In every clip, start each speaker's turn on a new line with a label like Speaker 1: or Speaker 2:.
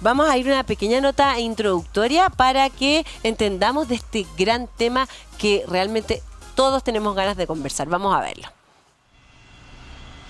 Speaker 1: vamos a ir a una pequeña nota introductoria para que entendamos de este gran tema que realmente todos tenemos ganas de conversar. Vamos a verlo.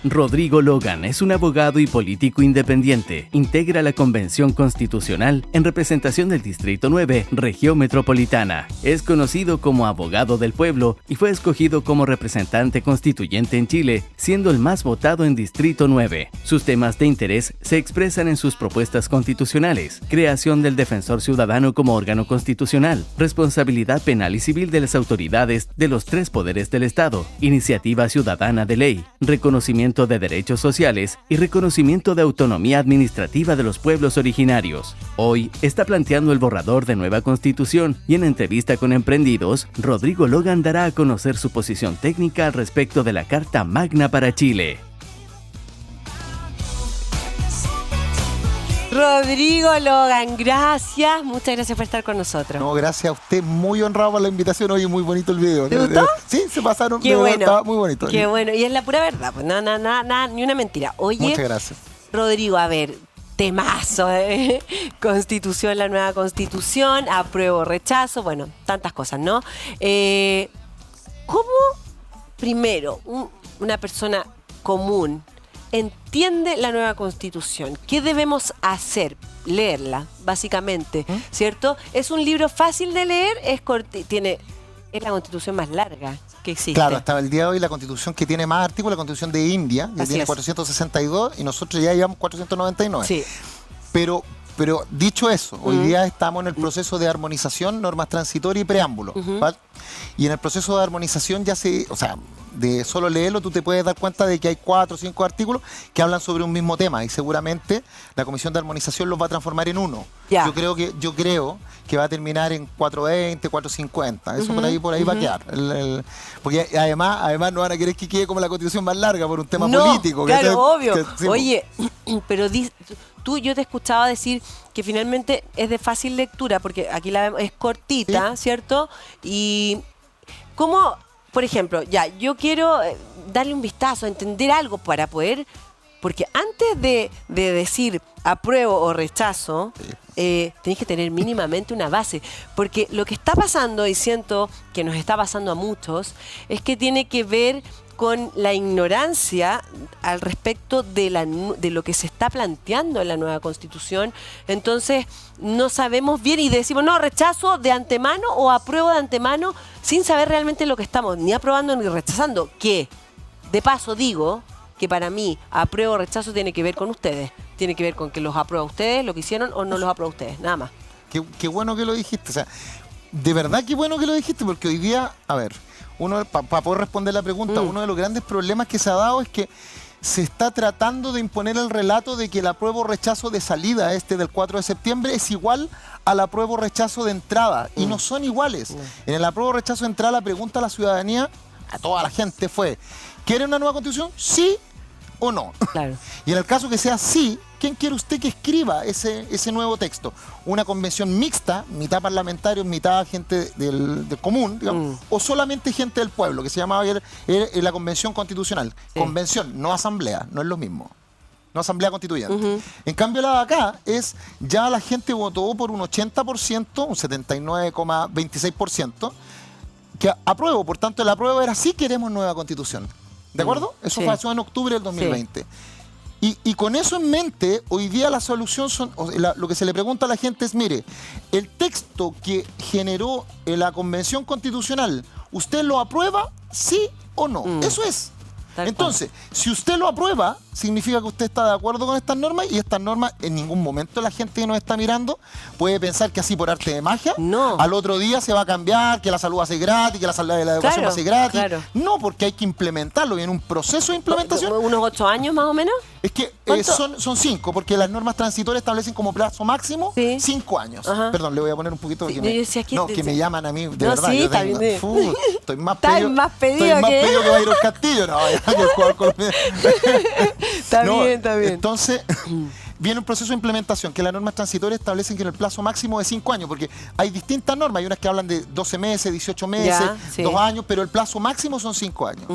Speaker 2: Rodrigo Logan es un abogado y político independiente. Integra la Convención Constitucional en representación del Distrito 9, Región Metropolitana. Es conocido como abogado del pueblo y fue escogido como representante constituyente en Chile, siendo el más votado en Distrito 9. Sus temas de interés se expresan en sus propuestas constitucionales: creación del defensor ciudadano como órgano constitucional, responsabilidad penal y civil de las autoridades de los 3 poderes del Estado, iniciativa ciudadana de ley, reconocimiento de derechos sociales y reconocimiento de autonomía administrativa de los pueblos originarios. Hoy está planteando el borrador de nueva constitución y en entrevista con Emprendidos, Rodrigo Logan dará a conocer su posición técnica al respecto de la Carta Magna para Chile.
Speaker 1: Rodrigo Logan, gracias. Muchas gracias por estar con nosotros.
Speaker 3: No, gracias a usted. Muy honrado por la invitación. Oye, muy bonito el video.
Speaker 1: ¿Te gustó?
Speaker 3: Sí, se pasaron.
Speaker 1: Qué bueno.
Speaker 3: Estaba muy bonito.
Speaker 1: Qué bueno. Y es la pura verdad. Pues nada, ni una mentira. Oye,
Speaker 3: muchas gracias.
Speaker 1: Rodrigo, a ver, temazo, Constitución, la nueva Constitución, apruebo, rechazo, bueno, tantas cosas, ¿no? ¿Cómo, primero, una persona común entiende la nueva Constitución? ¿Qué debemos hacer? Leerla, básicamente, ¿cierto? Es un libro fácil de leer, es la Constitución más larga que existe.
Speaker 3: Claro, hasta el día de hoy la Constitución que tiene más artículos, la Constitución de India, que tiene 462 y nosotros ya llevamos 499.
Speaker 1: Sí.
Speaker 3: Pero dicho eso, hoy día estamos en el proceso de armonización, normas transitorias y preámbulos, ¿vale? Y en el proceso de armonización ya de solo leerlo tú te puedes dar cuenta de que hay 4 o 5 artículos que hablan sobre un mismo tema y seguramente la Comisión de Armonización los va a transformar en uno.
Speaker 1: Ya.
Speaker 3: Yo creo que va a terminar en 420, 450. Eso por ahí va a quedar. Porque además no van a querer que quede como la Constitución más larga por un tema político.
Speaker 1: Claro, obvio.
Speaker 3: Sí,
Speaker 1: oye, pero yo te escuchaba decir que finalmente es de fácil lectura, porque aquí la vemos, es cortita, ¿sí? ¿Cierto? Y ¿cómo, por ejemplo, yo quiero darle un vistazo, entender algo para poder, porque antes de decir apruebo o rechazo, tenéis que tener mínimamente una base, porque lo que está pasando, y siento que nos está pasando a muchos, es que tiene que ver con la ignorancia al respecto de lo que se está planteando en la nueva Constitución. Entonces no sabemos bien y decimos, no, rechazo de antemano o apruebo de antemano sin saber realmente lo que estamos ni aprobando ni rechazando. Que, de paso digo, que para mí apruebo o rechazo tiene que ver con ustedes. Tiene que ver con que los aprueba ustedes, lo que hicieron o no los aprueba ustedes, nada más.
Speaker 3: Qué bueno que lo dijiste. O sea, de verdad qué bueno que lo dijiste, porque hoy día, a ver, para poder responder la pregunta, uno de los grandes problemas que se ha dado es que se está tratando de imponer el relato de que el apruebo o rechazo de salida del 4 de septiembre es igual al apruebo o rechazo de entrada, y no son iguales. En el apruebo o rechazo de entrada la pregunta a la ciudadanía, a toda la gente fue, ¿quiere una nueva Constitución? ¿Sí o no? Claro. Y en el caso que sea sí, ¿quién quiere usted que escriba ese nuevo texto? ¿Una convención mixta, mitad parlamentarios, mitad gente del común, digamos, o solamente gente del pueblo, que se llamaba la Convención Constitucional? Sí. Convención, no asamblea, no es lo mismo. No asamblea constituyente. En cambio la de acá ya la gente votó por un 80%, un 79,26%, que apruebo. Por tanto, el apruebo era sí queremos nueva Constitución. ¿De acuerdo? Eso pasó en octubre del 2020. Sí. Y con eso en mente, hoy día la solución lo que se le pregunta a la gente es, mire, el texto que generó la Convención Constitucional, ¿usted lo aprueba, sí o no? Eso es. Entonces, si usted lo aprueba, significa que usted está de acuerdo con estas normas, y estas normas en ningún momento la gente que nos está mirando puede pensar que así por arte de magia, al otro día se va a cambiar, que la salud va a ser gratis, que la educación va a ser gratis. No, porque hay que implementarlo y en un proceso de implementación.
Speaker 1: ¿Unos 8 años más o menos?
Speaker 3: Es que son 5, porque las normas transitorias establecen como plazo máximo 5 años. Perdón, le voy a poner un poquito que me llaman a mí, de verdad. Sí, estoy más pedido que Bayron Castillo. No, ya que jugar con Está bien. Entonces, viene un proceso de implementación que las normas transitorias establecen que en el plazo máximo de 5 años, porque hay distintas normas, hay unas que hablan de 12 meses, 18 meses, 2 años, pero el plazo máximo son 5 años.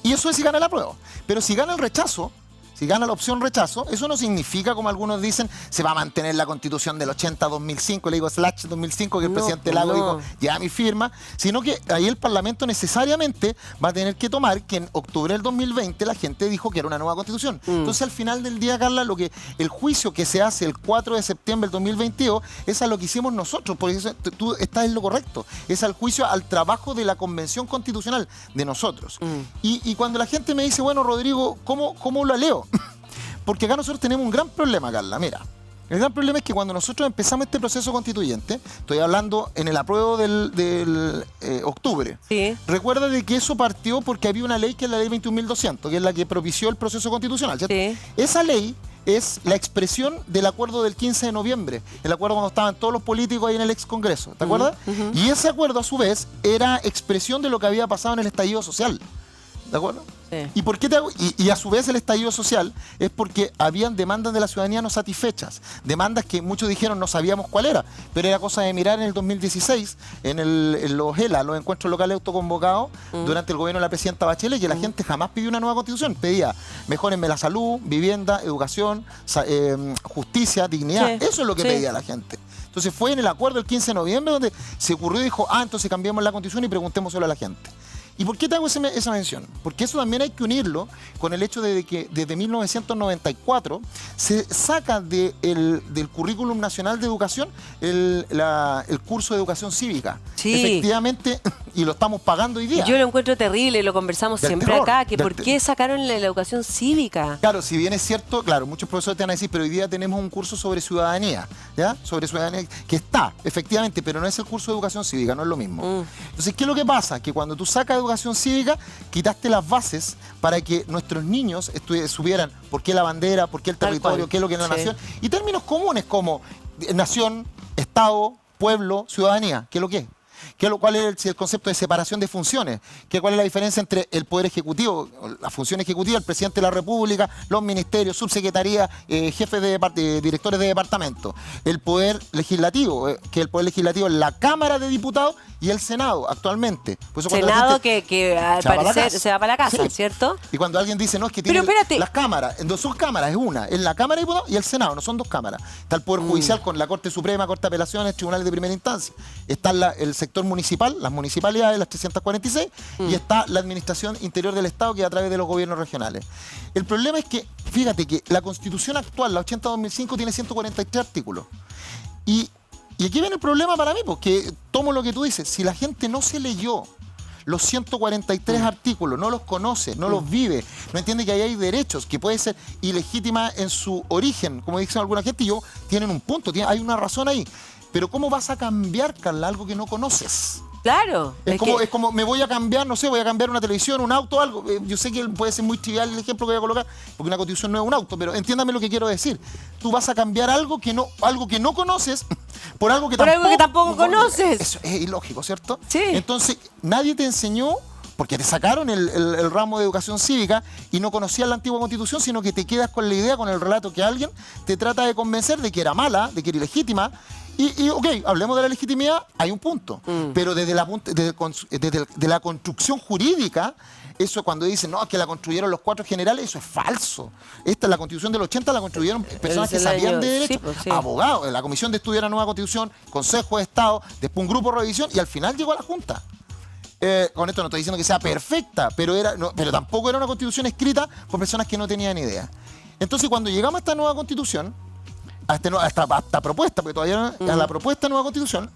Speaker 3: Y eso es si gana la prueba. Pero si gana el rechazo, si gana la opción rechazo, eso no significa, como algunos dicen, se va a mantener la Constitución del 80-2005, le digo / 2005, que el presidente Lago dijo, ya mi firma, sino que ahí el Parlamento necesariamente va a tener que tomar que en octubre del 2020 la gente dijo que era una nueva Constitución. Entonces, al final del día, Carla, el juicio que se hace el 4 de septiembre del 2022 es a lo que hicimos nosotros, por eso tú estás en lo correcto, es al juicio, al trabajo de la Convención Constitucional de nosotros. Y cuando la gente me dice, bueno, Rodrigo, ¿cómo lo leo? Porque acá nosotros tenemos un gran problema, Carla. Mira, el gran problema es que cuando nosotros empezamos este proceso constituyente, estoy hablando en el apruebo del octubre,
Speaker 1: sí.
Speaker 3: Recuerda de que eso partió porque había una ley que es la ley 21.200, que es la que propició el proceso constitucional, ¿cierto?
Speaker 1: Sí.
Speaker 3: Esa ley es la expresión del acuerdo del 15 de noviembre, el acuerdo cuando estaban todos los políticos ahí en el ex Congreso, ¿te acuerdas? Y ese acuerdo, a su vez, era expresión de lo que había pasado en el estallido social, ¿de acuerdo?
Speaker 1: Sí.
Speaker 3: ¿Y por qué y a su vez el estallido social es porque habían demandas de la ciudadanía no satisfechas, demandas que muchos dijeron no sabíamos cuál era, pero era cosa de mirar en el 2016 en los ELA, los encuentros locales autoconvocados durante el gobierno de la presidenta Bachelet, que la gente jamás pidió una nueva constitución, pedía mejórenme la salud, vivienda, educación, justicia, dignidad,
Speaker 1: Sí.
Speaker 3: eso es lo que pedía la gente. Entonces fue en el acuerdo del 15 de noviembre donde se ocurrió y dijo, entonces cambiamos la constitución y preguntémoselo a la gente. ¿Y por qué te hago esa mención? Porque eso también hay que unirlo con el hecho de que desde 1994 se saca del currículum nacional de educación el curso de educación cívica.
Speaker 1: Sí.
Speaker 3: Efectivamente, y lo estamos pagando hoy día.
Speaker 1: Yo lo encuentro terrible, lo conversamos
Speaker 3: Del
Speaker 1: siempre
Speaker 3: terror,
Speaker 1: acá, que
Speaker 3: del
Speaker 1: por qué sacaron la educación cívica.
Speaker 3: Claro, si bien es cierto, claro, muchos profesores te van a decir, pero hoy día tenemos un curso sobre ciudadanía, ¿ya? Sobre ciudadanía, que está, efectivamente, pero no es el curso de educación cívica, no es lo mismo. Entonces, ¿qué es lo que pasa? Que cuando tú sacas educación cívica, quitaste las bases para que nuestros niños supieran por qué la bandera, por qué el territorio, qué es lo que es la nación, y términos comunes como nación, Estado, pueblo, ciudadanía, ¿qué es lo que es? ¿Cuál es el concepto de separación de funciones? ¿Cuál es la diferencia entre el Poder Ejecutivo, la función ejecutiva, el Presidente de la República, los ministerios, subsecretarías, jefes de directores de departamento? El Poder Legislativo, que el Poder Legislativo es la Cámara de Diputados y el Senado actualmente. Por eso
Speaker 1: Senado que al parecer se va para la casa,
Speaker 3: sí.
Speaker 1: ¿cierto?
Speaker 3: Y cuando alguien dice, no, es que tiene las cámaras, en dos cámaras, es una, es la Cámara de Diputados y el Senado, no son dos cámaras. Está el Poder Judicial con la Corte Suprema, Corte de Apelaciones, tribunales de primera instancia. Está el sector municipal, las municipalidades, las 346, y está la administración interior del Estado, que es a través de los gobiernos regionales. El problema es que, fíjate que la Constitución actual, la 80-2005, tiene 143 artículos. Y aquí viene el problema para mí, porque tomo lo que tú dices, si la gente no se leyó los 143 artículos, no los conoce, no los vive, no entiende que ahí hay derechos, que puede ser ilegítima en su origen, como dicen alguna gente, y tienen un punto, hay una razón ahí. Pero ¿cómo vas a cambiar, Carla, algo que no conoces?
Speaker 1: Claro.
Speaker 3: Es como me voy a cambiar, no sé, voy a cambiar una televisión, un auto, algo. Yo sé que puede ser muy trivial el ejemplo que voy a colocar, porque una constitución no es un auto, pero entiéndame lo que quiero decir. Tú vas a cambiar algo que no conoces por algo que
Speaker 1: tampoco conoces.
Speaker 3: Eso es ilógico, ¿cierto?
Speaker 1: Sí.
Speaker 3: Entonces, nadie te enseñó, porque te sacaron el ramo de educación cívica y no conocías la antigua constitución, sino que te quedas con la idea, con el relato que alguien te trata de convencer de que era mala, de que era ilegítima. Y ok, hablemos de la legitimidad, hay un punto. Pero desde la construcción jurídica, eso cuando dicen, no, que la construyeron los 4 generales, eso es falso. Esta, la Constitución del 80, la construyeron personas que sabían de derecho, abogados, la Comisión de Estudio de la Nueva Constitución, Consejo de Estado, después un grupo de revisión y al final llegó a la Junta. Con esto no estoy diciendo que sea perfecta, pero tampoco era una Constitución escrita por personas que no tenían idea. Entonces, cuando llegamos a esta nueva Constitución, a esta propuesta, porque todavía no, a la propuesta de nueva Constitución,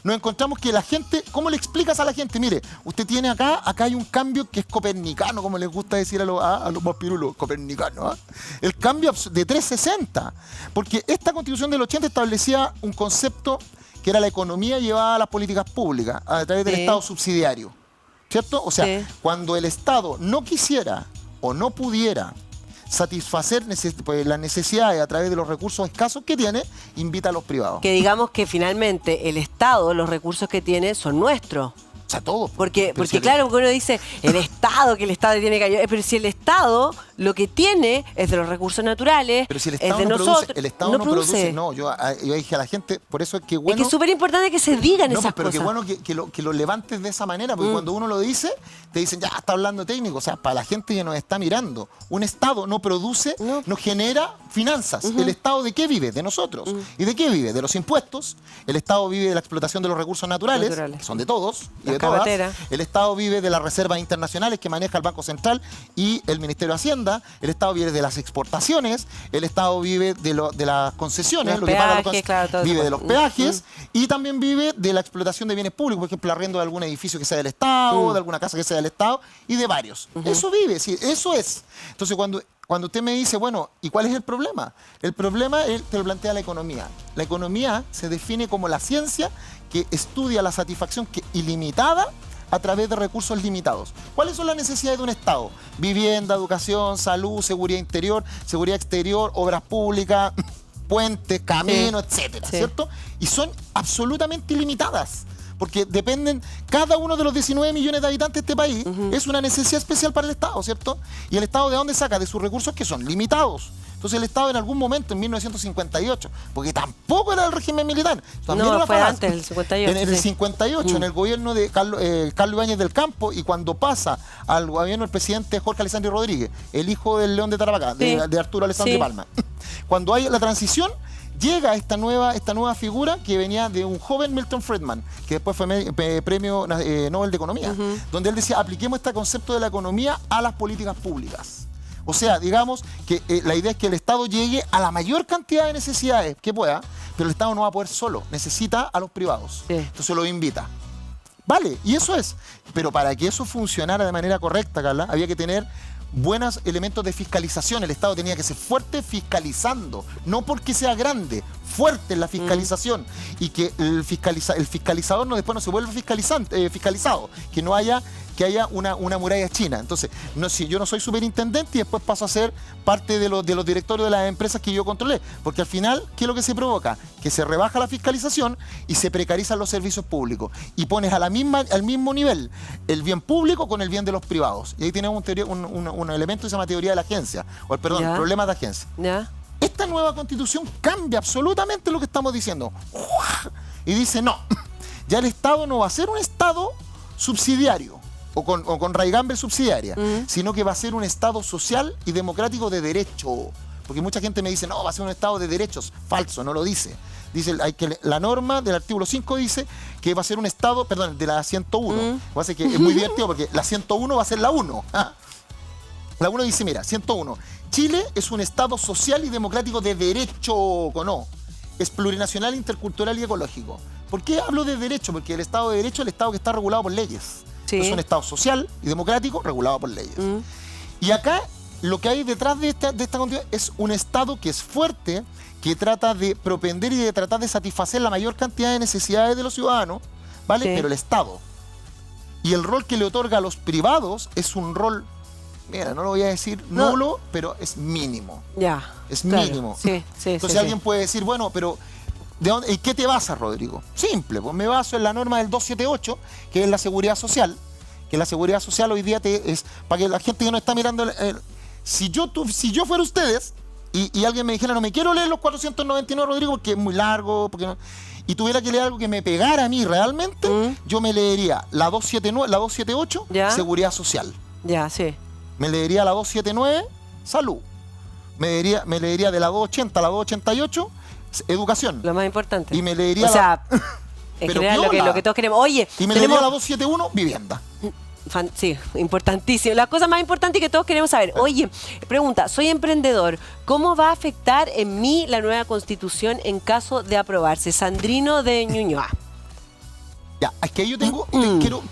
Speaker 3: nos encontramos que la gente, ¿cómo le explicas a la gente? Mire, usted tiene acá hay un cambio que es copernicano, como les gusta decir a los más pirulos, copernicano, el cambio de 360, porque esta Constitución del 80 establecía un concepto que era la economía llevada a las políticas públicas a través del Estado subsidiario, ¿cierto? O sea, cuando el Estado no quisiera o no pudiera satisfacer las necesidades a través de los recursos escasos que tiene, invita a los privados.
Speaker 1: Que digamos que finalmente el Estado, los recursos que tiene son nuestros.
Speaker 3: O sea, todo.
Speaker 1: Porque claro, porque uno dice, el Estado, que el Estado tiene que ayudar, pero si el Estado lo que tiene es de los recursos naturales,
Speaker 3: Pero si el
Speaker 1: es
Speaker 3: Estado
Speaker 1: de
Speaker 3: no
Speaker 1: nosotros.
Speaker 3: produce, el Estado no produce. No, yo dije a la gente, por eso es que bueno.
Speaker 1: Es que es súper importante que se digan
Speaker 3: no,
Speaker 1: esas
Speaker 3: pero
Speaker 1: cosas.
Speaker 3: qué bueno que lo levantes de esa manera, porque cuando uno lo dice, te dicen, ya, está hablando técnico. O sea, para la gente que nos está mirando, un Estado no produce, no genera finanzas. ¿El Estado de qué vive? De nosotros. ¿Y de qué vive? De los impuestos. El Estado vive de la explotación de los recursos naturales, que son de todos y
Speaker 1: Las
Speaker 3: de todas.
Speaker 1: carreteras.
Speaker 3: El Estado vive de las reservas internacionales que maneja el Banco Central y el Ministerio de Hacienda. El Estado vive de las exportaciones. El Estado vive de las concesiones,
Speaker 1: Los
Speaker 3: lo que paga
Speaker 1: peajes,
Speaker 3: los
Speaker 1: claro, todo
Speaker 3: vive
Speaker 1: eso.
Speaker 3: de los peajes y también vive de la explotación de bienes públicos, por ejemplo, el arriendo de algún edificio que sea del Estado, de alguna casa que sea del Estado y de varios. Eso vive, sí, eso es. Entonces, cuando usted me dice, bueno, ¿y cuál es el problema? El problema, él te lo plantea la economía. La economía se define como la ciencia que estudia la satisfacción ilimitada a través de recursos limitados. ¿Cuáles son las necesidades de un Estado? Vivienda, educación, salud, seguridad interior, seguridad exterior, obras públicas, puentes, caminos, etcétera, ¿cierto? Y son absolutamente ilimitadas. Porque dependen, cada uno de los 19 millones de habitantes de este país es una necesidad especial para el Estado, ¿cierto? ¿Y el Estado de dónde saca? De sus recursos que son limitados. Entonces el Estado en algún momento, en 1958, porque tampoco era el régimen militar. También
Speaker 1: No,
Speaker 3: era
Speaker 1: fue
Speaker 3: falacia.
Speaker 1: antes, el 58.
Speaker 3: En el 58, en el gobierno de Carlos Ibáñez del Campo, y cuando pasa al gobierno del presidente Jorge Alessandri Rodríguez, el hijo del León de Tarapacá, de Arturo Alessandri Palma. Cuando hay la transición, llega esta nueva figura que venía de un joven Milton Friedman, que después fue premio Nobel de Economía, donde él decía, apliquemos este concepto de la economía a las políticas públicas. O sea, digamos que la idea es que el Estado llegue a la mayor cantidad de necesidades que pueda, pero el Estado no va a poder solo, necesita a los privados. Entonces lo invita. Vale, y eso es. Pero para que eso funcionara de manera correcta, Carla, había que tener buenos elementos de fiscalización. El Estado tenía que ser fuerte fiscalizando, no porque sea grande, fuerte en la fiscalización, y que el fiscalizador después no se vuelva fiscalizado, que haya una muralla china. Entonces, si yo no soy superintendente y después paso a ser parte de los directorios de las empresas que yo controlé, porque al final, ¿qué es lo que se provoca? Que se rebaja la fiscalización y se precarizan los servicios públicos y pones al mismo nivel el bien público con el bien de los privados. Y ahí tenemos un elemento que se llama teoría de la agencia, problemas de agencia. Esta nueva constitución cambia absolutamente lo que estamos diciendo. Y dice, no, ya el Estado no va a ser un Estado subsidiario o con raigambre subsidiaria, sino que va a ser un Estado social y democrático de derecho. Porque mucha gente me dice, no, va a ser un Estado de derechos. Falso, no lo dice. Dice, la norma del artículo 5 dice que va a ser un Estado, perdón, de la 101. Va a ser que es muy divertido porque la 101 va a ser la 1. La 1 dice, mira, 101. Chile es un Estado social y democrático de derecho, con O. Es plurinacional, intercultural y ecológico. ¿Por qué hablo de derecho? Porque el Estado de derecho es el Estado que está regulado por leyes. Es un Estado social y democrático regulado por leyes. Y acá lo que hay detrás de esta constitución es un Estado que es fuerte, que trata de propender y de tratar de satisfacer la mayor cantidad de necesidades de los ciudadanos, ¿vale? Pero el Estado. Y el rol que le otorga a los privados es un rol, mira, no lo voy a decir nulo, pero es mínimo. Es mínimo. Entonces alguien puede decir, bueno, pero ¿de dónde, y qué te basas, Rodrigo? Simple, pues me baso en la norma del 278, que es la seguridad social. Que la seguridad social hoy día es para que la gente que no está mirando... si yo fuera ustedes y alguien me dijera, no me quiero leer los 499, Rodrigo, porque es muy largo, y tuviera que leer algo que me pegara a mí realmente, yo me leería la 279, la 278, seguridad social. Me leería la 279, salud. Me leería de la 280 a la 288, educación.
Speaker 1: Lo más importante.
Speaker 3: Y me leería
Speaker 1: en general lo que todos queremos. Oye,
Speaker 3: y me leería la 271, vivienda.
Speaker 1: Sí, importantísimo. La cosa más importante que todos queremos saber. Oye, pregunta, soy emprendedor. ¿Cómo va a afectar en mí la nueva constitución en caso de aprobarse? Sandrino de Ñuñoa.
Speaker 3: Ya, es que yo tengo,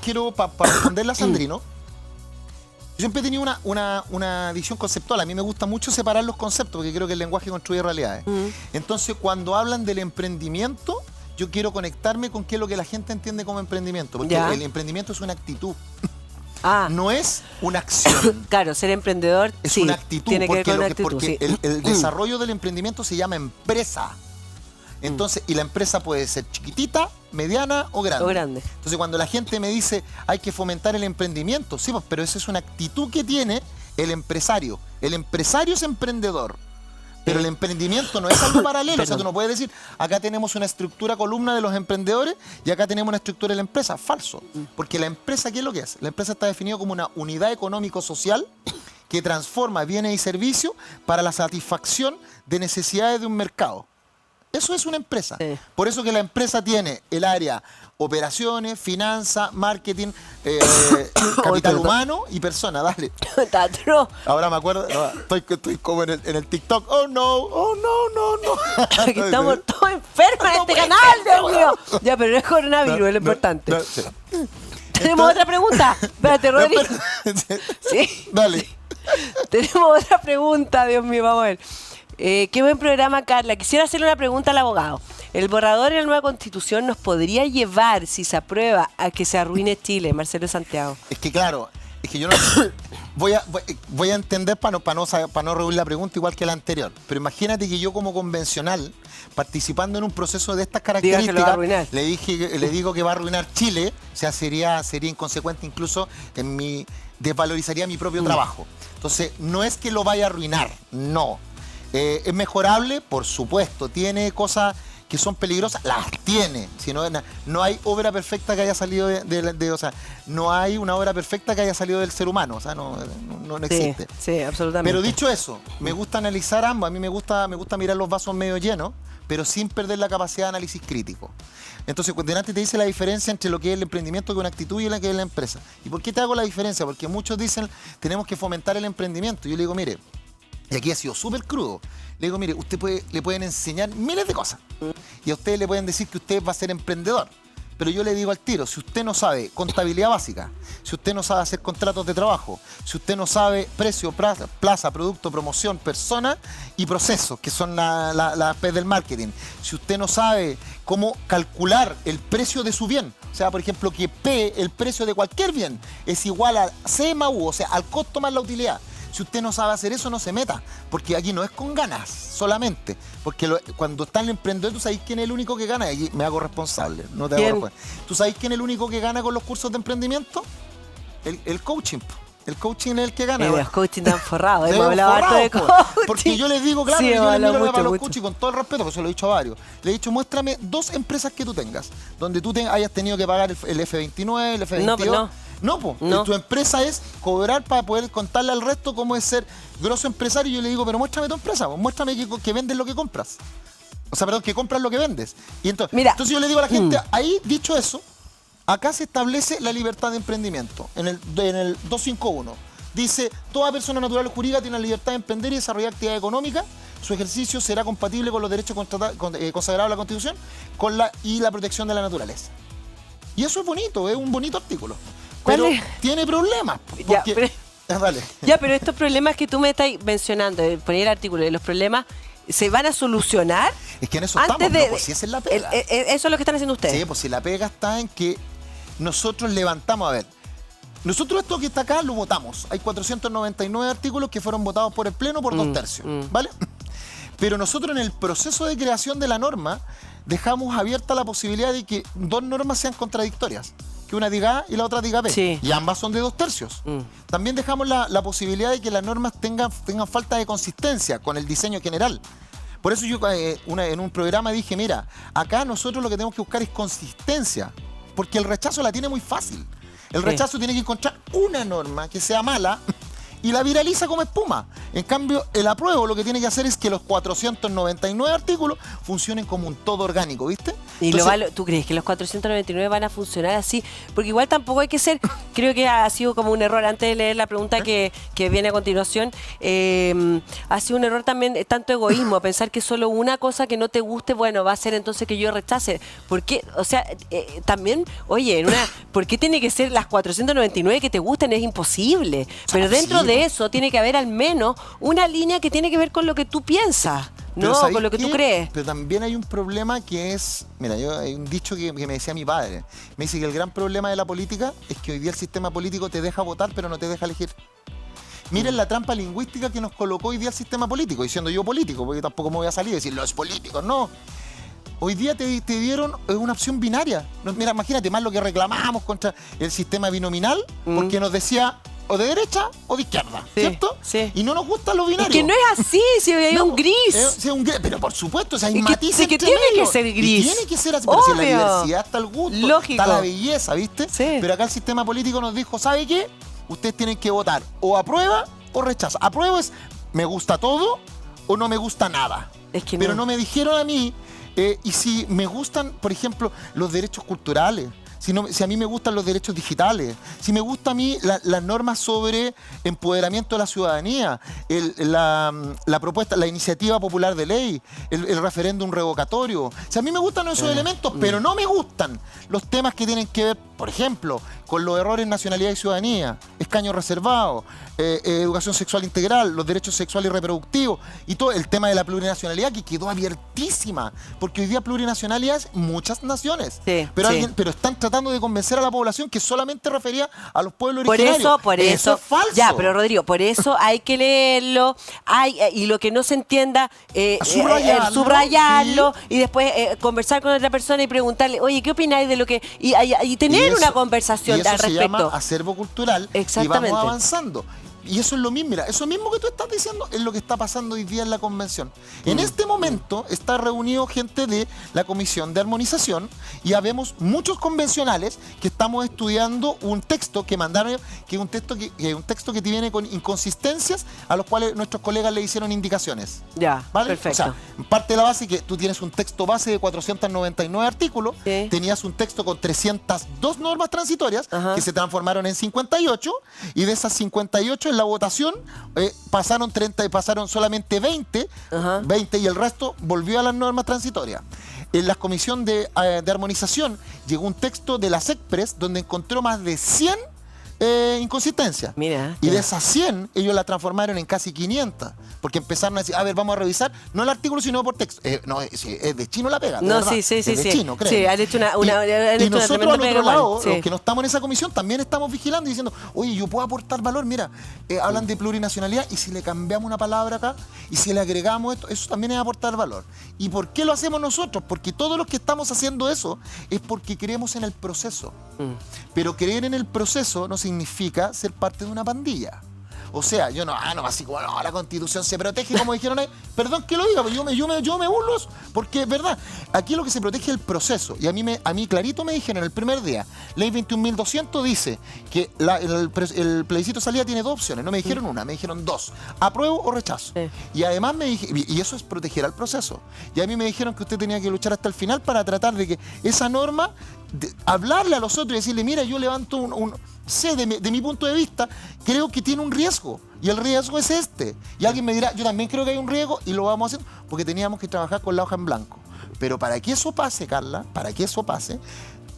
Speaker 3: quiero para responderle a Sandrino, yo siempre he tenido una visión conceptual. A mí me gusta mucho separar los conceptos porque creo que el lenguaje construye realidades. Entonces, cuando hablan del emprendimiento, yo quiero conectarme con qué es lo que la gente entiende como emprendimiento. Porque el emprendimiento es una actitud. No es una acción.
Speaker 1: Claro, ser emprendedor
Speaker 3: es una actitud.
Speaker 1: Tiene que ver con una actitud,
Speaker 3: porque el desarrollo del emprendimiento se llama empresa. Entonces, y la empresa puede ser chiquitita, mediana o grande. Entonces, cuando la gente me dice hay que fomentar el emprendimiento, sí, pero esa es una actitud que tiene el empresario. El empresario es emprendedor. Pero el emprendimiento no es algo paralelo. O sea, tú no puedes decir, acá tenemos una estructura columna de los emprendedores y acá tenemos una estructura de la empresa. Falso. Porque la empresa, ¿qué es lo que es? La empresa está definida como una unidad económico-social que transforma bienes y servicios para la satisfacción de necesidades de un mercado. Eso es una empresa.
Speaker 1: Sí.
Speaker 3: Por eso que la empresa tiene el área operaciones, finanzas, marketing, capital humano y persona. Dale.
Speaker 1: Tatro.
Speaker 3: Ahora me acuerdo, no, estoy como en el TikTok. Oh no.
Speaker 1: Aquí estamos todos enfermos en este canal, Dios mío. Ya, pero no es coronavirus, es lo importante.
Speaker 3: Sí.
Speaker 1: ¿Tenemos otra pregunta? Espérate, Rodrigo. Sí.
Speaker 3: Dale.
Speaker 1: Tenemos otra pregunta, Dios mío, vamos a ver. Qué buen programa, Carla. Quisiera hacerle una pregunta al abogado. ¿El borrador en la nueva Constitución nos podría llevar, si se aprueba, a que se arruine Chile, Marcelo Santiago?
Speaker 3: Es que claro, es que yo no voy a entender para no rehuir la pregunta igual que la anterior. Pero imagínate que yo como convencional, participando en un proceso de estas características,
Speaker 1: lo va a arruinar.
Speaker 3: le digo que va a arruinar Chile, o sea, sería inconsecuente incluso desvalorizaría mi propio trabajo. Entonces, no es que lo vaya a arruinar, no. ¿Es mejorable? Por supuesto. ¿Tiene cosas que son peligrosas? Las tiene. Si no hay obra perfecta que haya salido o sea, no hay una obra perfecta que haya salido del ser humano. O sea, no existe.
Speaker 1: Sí, absolutamente.
Speaker 3: Pero dicho eso, me gusta analizar ambos. A mí me gusta mirar los vasos medio llenos, pero sin perder la capacidad de análisis crítico. Entonces, cuando delante te dice la diferencia entre lo que es el emprendimiento, que es una actitud, y la que es la empresa. ¿Y por qué te hago la diferencia? Porque muchos dicen, tenemos que fomentar el emprendimiento. Yo le digo, mire, y aquí ha sido súper crudo. Le digo, mire, le pueden enseñar miles de cosas. Y a ustedes le pueden decir que usted va a ser emprendedor. Pero yo le digo al tiro, si usted no sabe contabilidad básica, si usted no sabe hacer contratos de trabajo, si usted no sabe precio, plaza, producto, promoción, persona y procesos, que son las P del marketing, si usted no sabe cómo calcular el precio de su bien, o sea, por ejemplo, que P, el precio de cualquier bien, es igual a C más U, o sea, al costo más la utilidad. Si usted no sabe hacer eso, no se meta, porque aquí no es con ganas solamente, porque cuando está el emprendedor, tú sabes quién es el único que gana, y aquí me hago responsable, no te hago responsable. ¿Tú sabes quién es el único que gana con los cursos de emprendimiento? El coaching. El coaching es el que gana.
Speaker 1: Los coaching están forrados, hemos
Speaker 3: Forrado,
Speaker 1: hablado harto de coaching.
Speaker 3: porque yo les digo, claro,
Speaker 1: Sí,
Speaker 3: yo les miro
Speaker 1: mucho.
Speaker 3: los coaches con todo el respeto, porque se lo he dicho a varios. Le he dicho, muéstrame 2 empresas que tú tengas, donde tú hayas tenido que pagar el F29, el F22. No, tu empresa es cobrar para poder contarle al resto cómo es ser grosso empresario. Y yo le digo, pero muéstrame tu empresa, muéstrame que vendes lo que compras. O sea, perdón, que compras lo que vendes. Y entonces yo le digo a la gente, ahí, dicho eso, acá se establece la libertad de emprendimiento, en el 251. Dice, toda persona natural o jurídica tiene la libertad de emprender y desarrollar actividad económica. Su ejercicio será compatible con los derechos consagrados en la Constitución y la protección de la naturaleza. Y eso es bonito, es un bonito artículo. Pero tiene problemas.
Speaker 1: Pero estos problemas que tú me estás mencionando, poner el artículo de los problemas, ¿se van a solucionar?
Speaker 3: Es que en eso estamos, pues si esa es la pega.
Speaker 1: Eso es lo que están haciendo ustedes.
Speaker 3: Sí, pues si la pega está en que nosotros levantamos, a ver, nosotros esto que está acá lo votamos. Hay 499 artículos que fueron votados por el Pleno por 2 tercios, ¿vale? Pero nosotros en el proceso de creación de la norma dejamos abierta la posibilidad de que 2 normas sean contradictorias. Que una diga A y la otra diga B.
Speaker 1: Sí.
Speaker 3: Y ambas son de 2 tercios. También dejamos la posibilidad de que las normas tengan falta de consistencia con el diseño general. Por eso yo en un programa dije, mira, acá nosotros lo que tenemos que buscar es consistencia. Porque el rechazo la tiene muy fácil. El rechazo tiene que encontrar una norma que sea mala y la viraliza como espuma. En cambio, el apruebo lo que tiene que hacer es que los 499 artículos funcionen como un todo orgánico, ¿viste?
Speaker 1: ¿Y tú crees que los 499 van a funcionar así? Porque igual tampoco hay que ser, creo que ha sido como un error, antes de leer la pregunta que viene a continuación, ha sido un error también, tanto egoísmo, pensar que solo una cosa que no te guste, bueno, va a ser entonces que yo rechace. ¿Por qué? O sea, también, oye, ¿por qué tiene que ser las 499 que te gusten? Es imposible. Pero dentro de eso tiene que haber al menos una línea que tiene que ver con lo que tú piensas, ¿no? Con lo que tú crees.
Speaker 3: Pero también hay un problema que es, mira, hay un dicho que me decía mi padre. Me dice que el gran problema de la política es que hoy día el sistema político te deja votar, pero no te deja elegir. Miren la trampa lingüística que nos colocó hoy día el sistema político, diciendo yo político, porque tampoco me voy a salir y decir los políticos, no. Hoy día te dieron una opción binaria. Mira, imagínate más lo que reclamamos contra el sistema binominal, porque nos decía o de derecha o de izquierda,
Speaker 1: Sí,
Speaker 3: ¿cierto?
Speaker 1: sí.
Speaker 3: Y no nos gustan los binarios.
Speaker 1: Es que no es así, si hay
Speaker 3: No,
Speaker 1: un gris.
Speaker 3: pero por supuesto, o sea, hay
Speaker 1: Es que-
Speaker 3: matices
Speaker 1: es que
Speaker 3: entre
Speaker 1: tiene que
Speaker 3: medio.
Speaker 1: ser
Speaker 3: Y
Speaker 1: gris.
Speaker 3: tiene que ser así, pero si en la
Speaker 1: Obvio.
Speaker 3: diversidad está el gusto,
Speaker 1: Lógico.
Speaker 3: está la belleza, ¿viste?
Speaker 1: Sí.
Speaker 3: Pero acá el sistema político nos dijo, ¿sabe qué? Ustedes tienen que votar o aprueba o rechaza. Apruebo es, me gusta todo o no me gusta nada.
Speaker 1: Es que
Speaker 3: Pero
Speaker 1: no.
Speaker 3: no me dijeron a mí, y si me gustan, por ejemplo, los derechos culturales, si a mí me gustan los derechos digitales, si me gusta a mí las normas sobre empoderamiento de la ciudadanía, la propuesta, la iniciativa popular de ley, el referéndum revocatorio. Si a mí me gustan esos elementos, pero no me gustan los temas que tienen que ver, por ejemplo, con los errores en nacionalidad y ciudadanía, escaños reservados, educación sexual integral, los derechos sexuales y reproductivos, y todo el tema de la plurinacionalidad que quedó abiertísima, porque hoy día plurinacionalidad es muchas naciones.
Speaker 1: Sí,
Speaker 3: pero,
Speaker 1: sí.
Speaker 3: pero están tratando de convencer a la población que solamente refería a los pueblos
Speaker 1: Por
Speaker 3: originarios.
Speaker 1: eso.
Speaker 3: es falso.
Speaker 1: Ya, pero Rodrigo, por eso hay que leerlo, y lo que no se entienda, subrayarlo, y después conversar con otra persona y preguntarle, oye, ¿qué opináis de lo que...? Y tener una conversación
Speaker 3: y eso
Speaker 1: al
Speaker 3: se llama
Speaker 1: respecto.
Speaker 3: acervo cultural.
Speaker 1: Exactamente.
Speaker 3: Y vamos avanzando. Y eso es lo mismo, mira, eso mismo que tú estás diciendo es lo que está pasando hoy día en la convención. En este momento está reunido gente de la Comisión de Armonización y habemos muchos convencionales que estamos estudiando un texto que mandaron, que es un texto que tiene con inconsistencias a los cuales nuestros colegas le hicieron indicaciones.
Speaker 1: Ya,
Speaker 3: ¿Vale?
Speaker 1: perfecto.
Speaker 3: O sea, parte de la base que tú tienes un texto base de 499 artículos,
Speaker 1: Sí.
Speaker 3: tenías un texto con 302 normas transitorias
Speaker 1: Ajá.
Speaker 3: que se transformaron en 58 y de esas 58 en la votación pasaron 30 y pasaron solamente 20,
Speaker 1: Ajá.
Speaker 3: 20 y el resto volvió a las normas transitorias. En la comisión de armonización llegó un texto de la SECPRES donde encontró más de 100 inconsistencias.
Speaker 1: Mira,
Speaker 3: Y
Speaker 1: ya.
Speaker 3: de esas 100, ellos la transformaron en casi 500. Porque empezaron a decir, a ver, vamos a revisar, no el artículo, sino por texto. No, es de chino la pega. de
Speaker 1: No,
Speaker 3: verdad.
Speaker 1: sí,
Speaker 3: Es de chino, creo.
Speaker 1: Sí, han hecho una
Speaker 3: y nosotros
Speaker 1: tremenda
Speaker 3: al otro
Speaker 1: pega
Speaker 3: lado,
Speaker 1: igual, sí.
Speaker 3: los que no estamos en esa comisión, también estamos vigilando y diciendo, oye, yo puedo aportar valor. Mira, hablan de plurinacionalidad y si le cambiamos una palabra acá y si le agregamos esto, eso también es aportar valor. ¿Y por qué lo hacemos nosotros? Porque todos los que estamos haciendo eso es porque creemos en el proceso. Pero creer en el proceso no significa ser parte de una pandilla. O sea, yo no así como, no, la Constitución se protege, como dijeron ahí. Perdón que lo diga, pero yo me burlo, porque es verdad. Aquí lo que se protege es el proceso. Y a mí clarito me dijeron el primer día, Ley 21.200 dice que el plebiscito de salida tiene dos opciones. No me dijeron una, me dijeron dos. Apruebo o rechazo.
Speaker 1: Sí.
Speaker 3: Y además y eso es proteger al proceso. Y a mí me dijeron que usted tenía que luchar hasta el final para tratar de que esa norma, hablarle a los otros y decirle, mira, yo levanto sé de mi punto de vista, creo que tiene un riesgo. Y el riesgo es este. Y alguien me dirá, yo también creo que hay un riesgo y lo vamos haciendo porque teníamos que trabajar con la hoja en blanco. Pero para que eso pase, Carla, para que eso pase,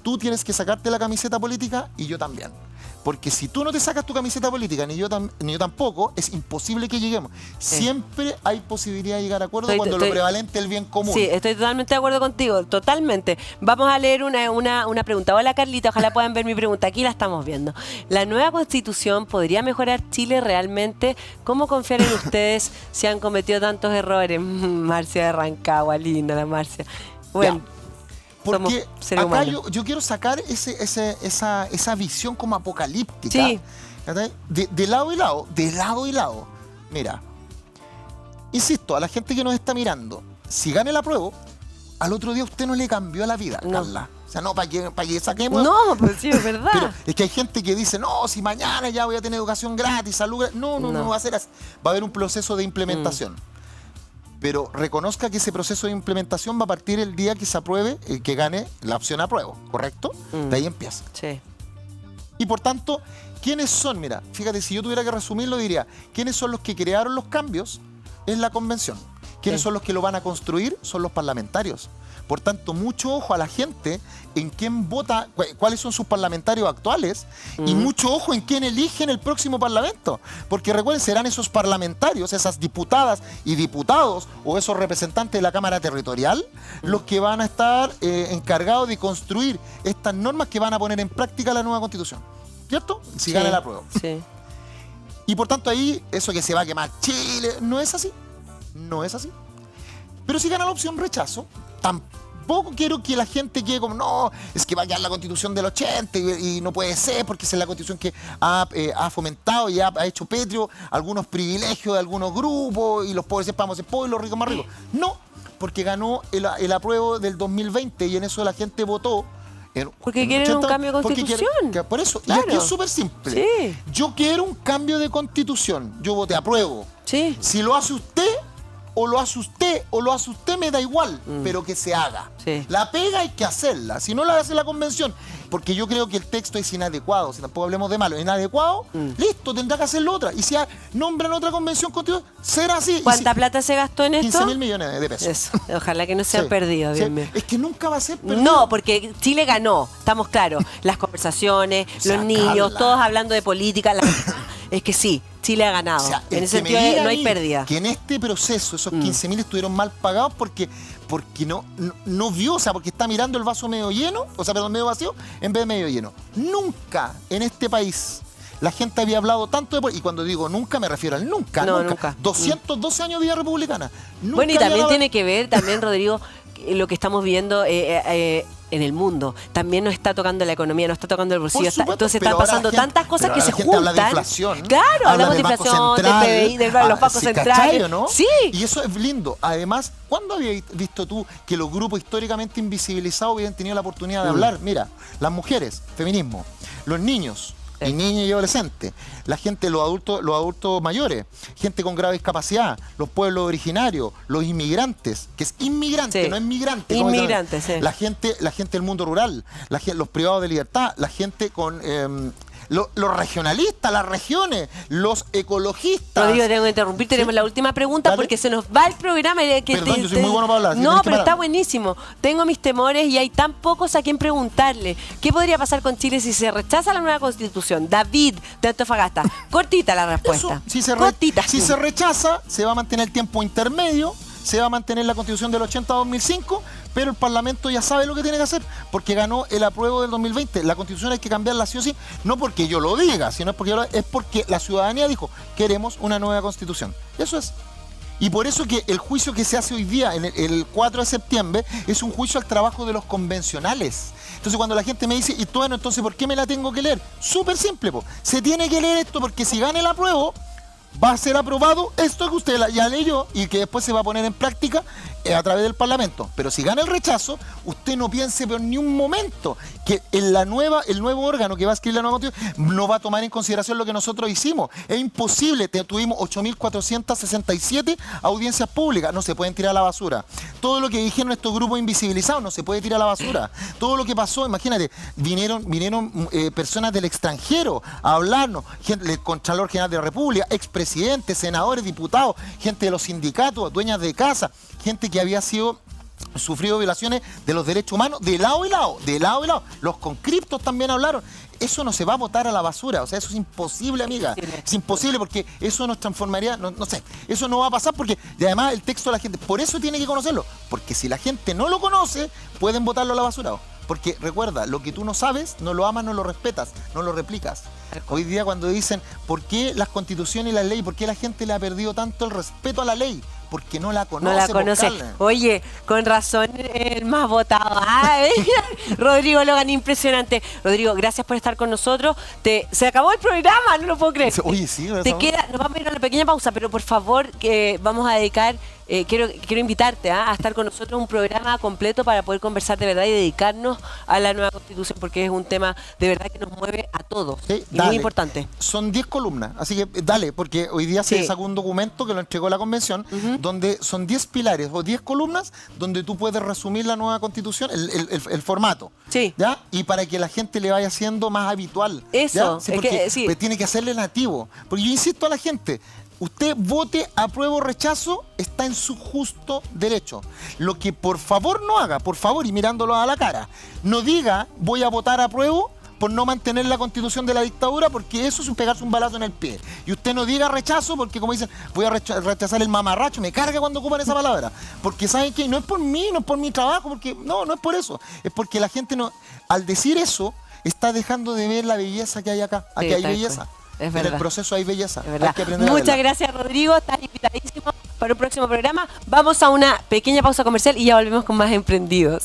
Speaker 3: tú tienes que sacarte la camiseta política y yo también. Porque si tú no te sacas tu camiseta política, ni yo tampoco, es imposible que lleguemos. Siempre hay posibilidad de llegar a acuerdo cuando lo prevalente es el bien común.
Speaker 1: Sí, estoy totalmente de acuerdo contigo, totalmente. Vamos a leer una pregunta. Hola Carlita, ojalá puedan ver mi pregunta. Aquí la estamos viendo. ¿La nueva Constitución podría mejorar Chile realmente? ¿Cómo confiar en ustedes si han cometido tantos errores? Marcia de Rancagua, linda la Marcia. Bueno.
Speaker 3: Ya. Porque
Speaker 1: Somos seres
Speaker 3: acá
Speaker 1: humanos.
Speaker 3: yo quiero sacar esa visión como apocalíptica.
Speaker 1: Sí.
Speaker 3: De lado y lado. Mira, insisto, a la gente que nos está mirando, si gana el apruebo, al otro día usted no le cambió la vida,
Speaker 1: No.
Speaker 3: Carla. O sea, no, para que saquemos...
Speaker 1: No, pues sí, es verdad.
Speaker 3: Pero es que hay gente que dice, no, si mañana ya voy a tener educación gratis, salud gratis. No va a ser así. Va a haber un proceso de implementación. Pero reconozca que ese proceso de implementación va a partir el día que se apruebe, que gane la opción apruebo, ¿correcto? De ahí empieza.
Speaker 1: Sí.
Speaker 3: Y por tanto, ¿quiénes son? Mira, fíjate, si yo tuviera que resumirlo, diría, ¿quiénes son los que crearon los cambios? Es la convención. ¿Quiénes
Speaker 1: Sí.
Speaker 3: son los que lo van a construir? Son los parlamentarios. Por tanto, mucho ojo a la gente en quién vota, cuáles son sus parlamentarios actuales y mucho ojo en quién eligen el próximo parlamento. Porque recuerden, serán esos parlamentarios, esas diputadas y diputados o esos representantes de la Cámara Territorial los que van a estar encargados de construir estas normas que van a poner en práctica la nueva Constitución. ¿Cierto? Si gana el apruebo.
Speaker 1: Sí.
Speaker 3: Y por tanto ahí, eso que se va a quemar Chile, no es así. No es así. Pero si gana la opción rechazo, tampoco quiero que la gente quede como, no, es que va a quedar la Constitución del 80 y no puede ser porque esa es la Constitución que ha fomentado y ha hecho pétreo algunos privilegios de algunos grupos y los pobres siempre vamos a ser pobres y los ricos más ricos. No, porque ganó el apruebo del 2020 y en eso la gente votó.
Speaker 1: Porque quieren un cambio de constitución.
Speaker 3: Por eso,
Speaker 1: claro.
Speaker 3: Y aquí es súper simple.
Speaker 1: Sí.
Speaker 3: Yo quiero un cambio de constitución. Yo voté apruebo.
Speaker 1: Sí.
Speaker 3: Si lo hace usted, o lo hace usted, o lo hace usted, me da igual, pero que se haga.
Speaker 1: Sí.
Speaker 3: La pega hay que hacerla. Si no la hace la convención, porque yo creo que el texto es inadecuado, si tampoco hablemos de malo, inadecuado, listo, tendrá que hacerlo otra. Y si nombran otra convención constitucional, será así.
Speaker 1: ¿Cuánta plata se gastó en esto?
Speaker 3: 15.000 millones de pesos.
Speaker 1: Eso. Ojalá que no se
Speaker 3: Sí,
Speaker 1: han perdido.
Speaker 3: sí.
Speaker 1: Bien, bien.
Speaker 3: Es que nunca va a ser perdido.
Speaker 1: No, porque Chile ganó, estamos claros. Las conversaciones,
Speaker 3: sea,
Speaker 1: los niños,
Speaker 3: Carla.
Speaker 1: todos hablando de política. Es que sí, Chile ha ganado.
Speaker 3: O sea,
Speaker 1: en
Speaker 3: el
Speaker 1: ese
Speaker 3: que me
Speaker 1: sentido
Speaker 3: diga
Speaker 1: no
Speaker 3: a
Speaker 1: hay
Speaker 3: mí
Speaker 1: pérdida.
Speaker 3: que en este proceso esos 15.000 estuvieron mal pagados porque no vio, o sea, porque está mirando el vaso medio lleno, o sea, perdón, medio vacío, en vez de medio lleno. Nunca en este país la gente había hablado tanto de política, y cuando digo nunca me refiero al nunca,
Speaker 1: No,
Speaker 3: nunca.
Speaker 1: nunca.
Speaker 3: 212 años de vida republicana. Nunca
Speaker 1: Bueno, y
Speaker 3: había
Speaker 1: también
Speaker 3: hablado-
Speaker 1: tiene que ver, Rodrigo, lo que estamos viendo en el mundo. También nos está tocando la economía, nos está tocando el bolsillo.
Speaker 3: Por supuesto,
Speaker 1: Entonces
Speaker 3: pero
Speaker 1: están
Speaker 3: ahora
Speaker 1: pasando
Speaker 3: la gente-
Speaker 1: tantas cosas
Speaker 3: pero
Speaker 1: que
Speaker 3: ahora
Speaker 1: se
Speaker 3: la gente habla de
Speaker 1: juntan.
Speaker 3: inflación,
Speaker 1: Claro,
Speaker 3: habla
Speaker 1: hablamos de
Speaker 3: del Banco
Speaker 1: inflación, de
Speaker 3: Central,
Speaker 1: PBI, de los bancos
Speaker 3: ¿sí,
Speaker 1: centrales.
Speaker 3: cachai, o no?
Speaker 1: Sí.
Speaker 3: Y eso es lindo. Además, ¿cuándo habías visto tú que los grupos históricamente invisibilizados hubieran tenido la oportunidad de hablar? Mira, las mujeres, feminismo, los niños, y niños y adolescentes, la gente, los adultos mayores, gente con grave discapacidad, los pueblos originarios, los inmigrantes, que es inmigrante,
Speaker 1: Sí.
Speaker 3: no es migrante. como dicen.
Speaker 1: Inmigrante, sí.
Speaker 3: La gente del mundo rural, los privados de libertad, la gente con los regionalistas, las regiones, los ecologistas.
Speaker 1: Rodrigo, tengo que interrumpir. Tenemos la última pregunta
Speaker 3: Dale.
Speaker 1: porque se nos va el programa.
Speaker 3: Perdón, yo soy muy bueno para hablar, así que
Speaker 1: No,
Speaker 3: tenés que
Speaker 1: pero está
Speaker 3: parar.
Speaker 1: buenísimo. Tengo mis temores y hay tan pocos a quien preguntarle. ¿Qué podría pasar con Chile si se rechaza la nueva constitución? David, de Antofagasta. Cortita la respuesta.
Speaker 3: Eso, si
Speaker 1: Cortita.
Speaker 3: se rechaza, se va a mantener el tiempo intermedio, se va a mantener la constitución del 80-2005, pero el Parlamento ya sabe lo que tiene que hacer, porque ganó el apruebo del 2020. La constitución hay que cambiarla sí o sí, no porque yo lo diga, sino es porque la ciudadanía dijo, queremos una nueva constitución. Eso es. Y por eso que el juicio que se hace hoy día, el 4 de septiembre, es un juicio al trabajo de los convencionales. Entonces cuando la gente me dice, y bueno, entonces ¿por qué me la tengo que leer? Súper simple, po. Se tiene que leer esto porque si gana el apruebo, va a ser aprobado esto que usted ya leyó y que después se va a poner en práctica a través del Parlamento. Pero si gana el rechazo, usted no piense por ni un momento que el nuevo órgano que va a escribir la nueva constitución no va a tomar en consideración lo que nosotros hicimos. Es imposible. Tuvimos 8.467 audiencias públicas. No se pueden tirar a la basura. Todo lo que dijeron estos grupos invisibilizados no se puede tirar a la basura. Todo lo que pasó, imagínate, vinieron personas del extranjero a hablarnos, gente del Contralor General de la República, expresidentes, senadores, diputados, gente de los sindicatos, dueñas de casa, gente que había sufrido violaciones de los derechos humanos de lado y lado. Los conscriptos también hablaron. Eso no se va a botar a la basura, o sea, eso es imposible, amiga. Es imposible porque eso nos transformaría, no sé, eso no va a pasar porque, y además el texto de la gente, por eso tiene que conocerlo, porque si la gente no lo conoce, pueden botarlo a la basura. Porque recuerda, lo que tú no sabes, no lo amas, no lo respetas, no lo replicas. Hoy día cuando dicen, ¿por qué las constituciones y las leyes, por qué la gente le ha perdido tanto el respeto a la ley? Porque no la conoce.
Speaker 1: No la conoce.
Speaker 3: Carla.
Speaker 1: Oye, con razón, el más votado. Rodrigo Logan, impresionante. Rodrigo, gracias por estar con nosotros. Se acabó el programa, no lo puedo creer.
Speaker 3: Oye, sí,
Speaker 1: Te
Speaker 3: ¿verdad?
Speaker 1: queda, nos vamos a ir a una pequeña pausa, pero por favor, que vamos a dedicar, quiero invitarte a estar con nosotros un programa completo para poder conversar de verdad y dedicarnos a la nueva constitución, porque es un tema de verdad que nos mueve a todos.
Speaker 3: Sí,
Speaker 1: y
Speaker 3: dale.
Speaker 1: muy importante.
Speaker 3: Son 10 columnas, así que dale, porque hoy día se
Speaker 1: Sí.
Speaker 3: sacó un documento que lo entregó la convención, donde son 10 pilares o 10 columnas donde tú puedes resumir la nueva constitución, el formato.
Speaker 1: Sí.
Speaker 3: ¿Ya? Y para que la gente le vaya siendo más habitual.
Speaker 1: Eso,
Speaker 3: ¿ya? Sí,
Speaker 1: es
Speaker 3: porque
Speaker 1: que, sí.
Speaker 3: pues, tiene que hacerle nativo. Porque yo insisto a la gente, usted vote apruebo o rechazo, está en su justo derecho. Lo que por favor no haga, por favor, y mirándolo a la cara, no diga voy a votar apruebo por no mantener la constitución de la dictadura, porque eso es pegarse un balazo en el pie. Y usted no diga rechazo, porque como dicen, voy a rechazar el mamarracho, me carga cuando ocupan esa palabra. Porque saben que no es por mí, no es por mi trabajo, porque no es por eso. Es porque la gente no, al decir eso, está dejando de ver la belleza que hay acá. Aquí hay
Speaker 1: tal
Speaker 3: belleza.
Speaker 1: cual. Es
Speaker 3: En
Speaker 1: verdad.
Speaker 3: el proceso hay belleza.
Speaker 1: Es verdad.
Speaker 3: Hay que aprender a
Speaker 1: Muchas
Speaker 3: verla.
Speaker 1: gracias, Rodrigo. Estás invitadísimo para un próximo programa. Vamos a una pequeña pausa comercial y ya volvemos con más Emprendidos.